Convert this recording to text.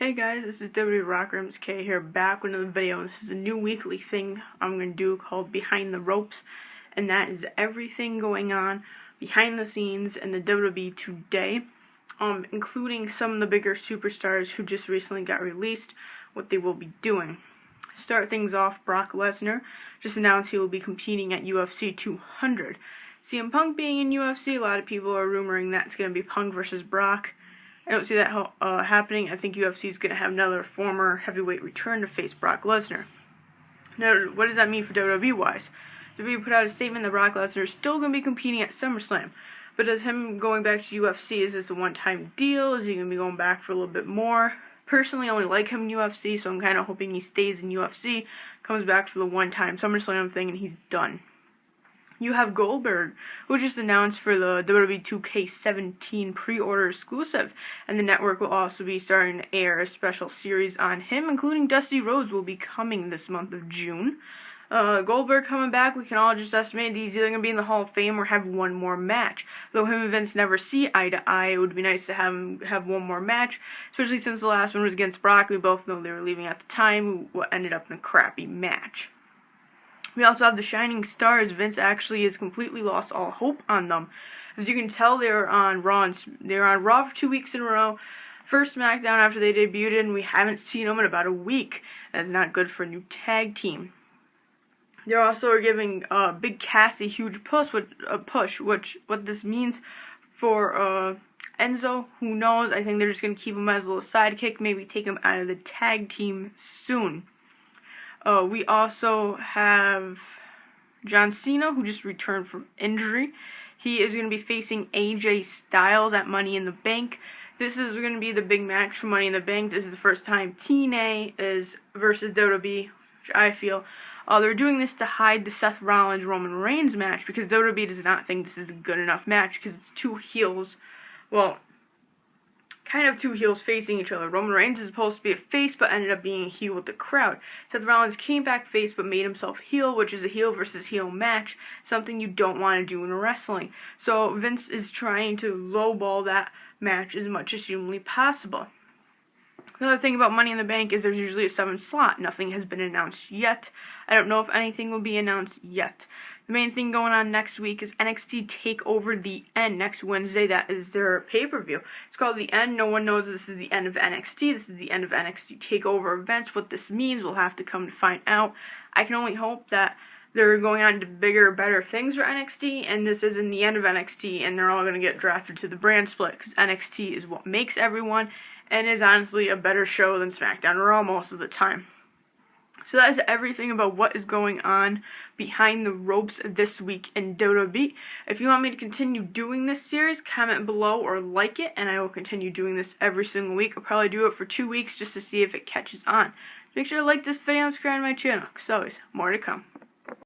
Hey guys, this is WWE Rocker MSK here, back with another video. This is a new weekly thing I'm going to do called Behind the Ropes, and that is everything going on behind the scenes in the WWE today, including some of the bigger superstars who just recently got released, what they will be doing. Start things off, Brock Lesnar just announced he will be competing at UFC 200. CM Punk being in UFC, a lot of people are rumoring that's going to be Punk versus Brock. I don't see that happening. I think UFC is going to have another former heavyweight return to face Brock Lesnar. Now, what does that mean for WWE-wise? WWE put out a statement that Brock Lesnar is still going to be competing at SummerSlam. But as him going back to UFC, is this a one-time deal? Is he going to be going back for a little bit more? Personally, I only like him in UFC, so I'm kind of hoping he stays in UFC, comes back for the one-time SummerSlam thing, and he's done. You have Goldberg, who just announced for the WWE 2K17 pre-order exclusive, and the network will also be starting to air a special series on him, including Dusty Rhodes will be coming this month of June. Goldberg coming back, we can all just estimate he's either going to be in the Hall of Fame or have one more match. Though him and Vince never see eye to eye, it would be nice to have him have one more match, especially since the last one was against Brock. We both know they were leaving at the time, what ended up in a crappy match. We also have the Shining Stars. Vince actually has completely lost all hope on them. As you can tell, they were on Raw for 2 weeks in a row. First SmackDown after they debuted, and we haven't seen them in about a week. That's not good for a new tag team. They also are giving Big Cass a huge push. What this means for Enzo, who knows? I think they're just going to keep him as a little sidekick, maybe take him out of the tag team soon. We also have John Cena, who just returned from injury. He is going to be facing AJ Styles at Money in the Bank. This is going to be the big match for Money in the Bank. This is the first time TNA is versus WWE, which I feel. They're doing this to hide the Seth Rollins-Roman Reigns match because WWE does not think this is a good enough match because it's two heels. Well, kind of two heels facing each other. Roman Reigns is supposed to be a face, but ended up being a heel with the crowd. Seth Rollins came back face, but made himself heel, which is a heel versus heel match, something you don't want to do in wrestling. So Vince is trying to lowball that match as much as humanly possible. Another thing about Money in the Bank is there's usually a 7 slot. Nothing has been announced yet. I don't know if anything will be announced yet. The main thing going on next week is NXT TakeOver The End. Next Wednesday, that is their pay-per-view. It's called The End. No one knows this is the end of NXT. This is the end of NXT TakeOver events. What this means, we'll have to come to find out. I can only hope that they're going on to bigger, better things for NXT, and this isn't the end of NXT, and they're all going to get drafted to the brand split, because NXT is what makes everyone, and is honestly a better show than SmackDown or Raw most of the time. So that is everything about what is going on behind the ropes this week in WWE. If you want me to continue doing this series, comment below or like it, and I will continue doing this every single week. I'll probably do it for 2 weeks just to see if it catches on. Make sure to like this video and subscribe to my channel, because always, more to come.